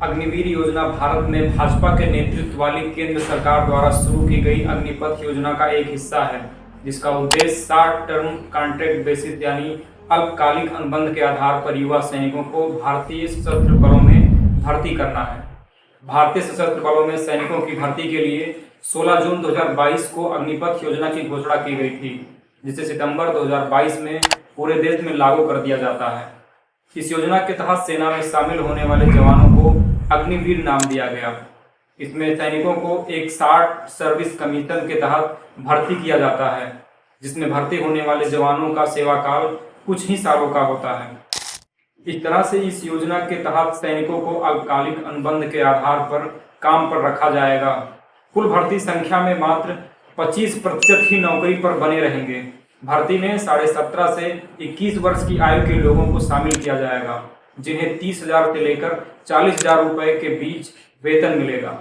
अग्निवीर योजना भारत में भाजपा के नेतृत्व वाली केंद्र सरकार द्वारा शुरू की गई अग्निपथ योजना का एक हिस्सा है, जिसका उद्देश्य शॉर्ट टर्म कॉन्ट्रैक्ट बेसिस यानी अल्पकालिक अनुबंध के आधार पर युवा सैनिकों को भारतीय सशस्त्र बलों में भर्ती करना है। भारतीय सशस्त्र बलों में सैनिकों की भर्ती के लिए 16 जून 2022 को अग्निपथ योजना की घोषणा की गई थी, जिसे सितंबर 2022 में पूरे देश में लागू कर दिया जाता है। इस योजना के तहत सेना में शामिल होने वाले जवानों को अग्निवीर नाम दिया गया। इसमें सैनिकों को एक शॉर्ट सर्विस कमीशन के तहत भर्ती किया जाता है, जिसमें भर्ती होने वाले जवानों का सेवा काल कुछ ही सालों का होता है। इस तरह से इस योजना के तहत सैनिकों को अल्पकालिक अनुबंध के आधार पर काम पर रखा जाएगा। कुल भर्ती संख्या में मात्र 25% ही नौकरी पर बने रहेंगे। भर्ती में 17.5 से 21 वर्ष की आयु के लोगों को शामिल किया जाएगा, जिन्हें 30,000 से लेकर 40,000 रुपए के बीच वेतन मिलेगा।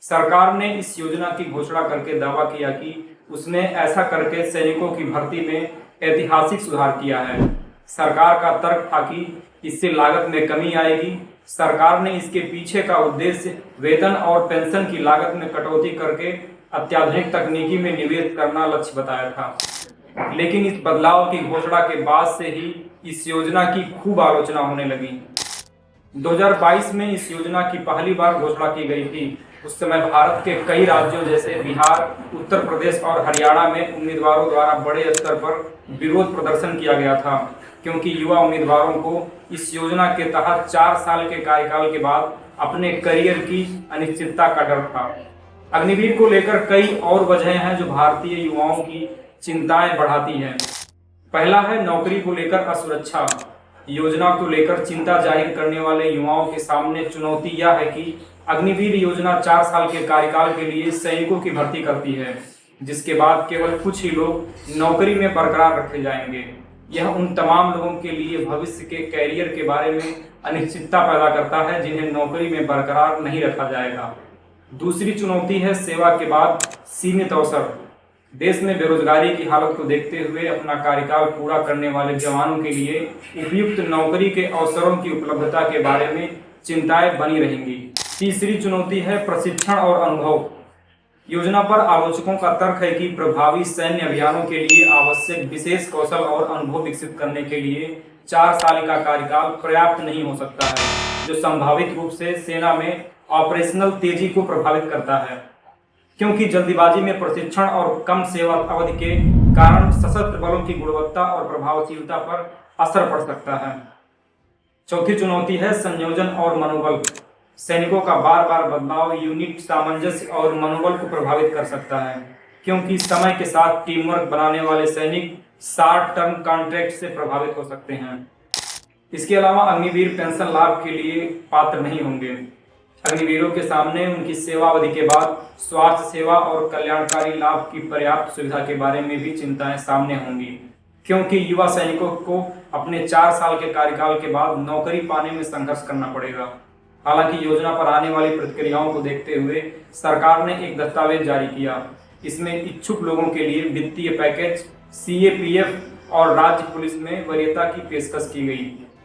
सरकार ने इस योजना की घोषणा करके दावा किया कि उसने ऐसा करके सैनिकों की भर्ती में ऐतिहासिक सुधार किया है। सरकार का तर्क था कि इससे लागत में कमी आएगी। सरकार ने इसके पीछे का उद्देश्य वेतन और पेंशन की लागत में कटौती करके अत्याधुनिक तकनीकी में निवेश करना लक्ष्य बताया था। लेकिन इस बदलाव की घोषणा के बाद से ही इस योजना की खूब आलोचना होने लगी। 2022 में इस योजना की पहली बार घोषणा की गई थी। उस समय भारत के कई राज्यों जैसे बिहार, उत्तर प्रदेश और हरियाणा में उम्मीदवारों द्वारा बड़े स्तर पर विरोध प्रदर्शन किया गया था, क्योंकि युवा उम्मीदवारों को इस योजना के तहत 4 साल के कार्यकाल के बाद अपने करियर की अनिश्चितता का डर था। अग्निवीर को लेकर कई और वजहें हैं जो भारतीय युवाओं की चिंताएं बढ़ाती हैं। पहला है नौकरी को लेकर असुरक्षा। योजना को लेकर चिंता जाहिर करने वाले युवाओं के सामने चुनौती यह है कि अग्निवीर योजना 4 साल के कार्यकाल के लिए सैनिकों की भर्ती करती है, जिसके बाद केवल कुछ ही लोग नौकरी में बरकरार रखे जाएंगे। यह उन तमाम लोगों के लिए भविष्य के कैरियर के बारे में अनिश्चितता पैदा करता है जिन्हें नौकरी में बरकरार नहीं रखा जाएगा। दूसरी चुनौती है सेवा के बाद सीमित अवसर। देश में बेरोजगारी की हालत को देखते हुए अपना कार्यकाल पूरा करने वाले जवानों के लिए उपयुक्त नौकरी के अवसरों की उपलब्धता के बारे में चिंताएं बनी रहेंगी। तीसरी चुनौती है प्रशिक्षण और अनुभव। योजना पर आलोचकों का तर्क है कि प्रभावी सैन्य अभियानों के लिए आवश्यक विशेष कौशल और अनुभव विकसित करने के लिए 4 साल का कार्यकाल पर्याप्त नहीं हो सकता है, जो संभावित रूप से सेना में ऑपरेशनल तेजी को प्रभावित करता है, क्योंकि जल्दीबाजी में प्रशिक्षण और कम सेवा अवधि के कारण सशस्त्र बलों की गुणवत्ता और प्रभावशीलता पर असर पड़ सकता है। चौथी चुनौती है संयोजन और मनोबल। सैनिकों का बार बार बदलाव यूनिट सामंजस्य और मनोबल को प्रभावित कर सकता है, क्योंकि समय के साथ टीम वर्क बनाने वाले सैनिक शॉर्ट टर्म कॉन्ट्रैक्ट से प्रभावित हो सकते हैं। इसके अलावा अग्निवीर पेंशन लाभ के लिए पात्र नहीं होंगे। अग्निवीरों के सामने उनकी सेवा अवधि के बाद स्वास्थ्य सेवा और कल्याणकारी लाभ की पर्याप्त सुविधा के बारे में भी चिंताएं सामने होंगी, क्योंकि युवा सैनिकों को अपने 4 साल के कार्यकाल के बाद नौकरी पाने में संघर्ष करना पड़ेगा। हालांकि योजना पर आने वाली प्रतिक्रियाओं को देखते हुए सरकार ने एक दस्तावेज जारी किया। इसमें इच्छुक लोगों के लिए वित्तीय पैकेज, CAPF और राज्य पुलिस में वरीयता की पेशकश की गई।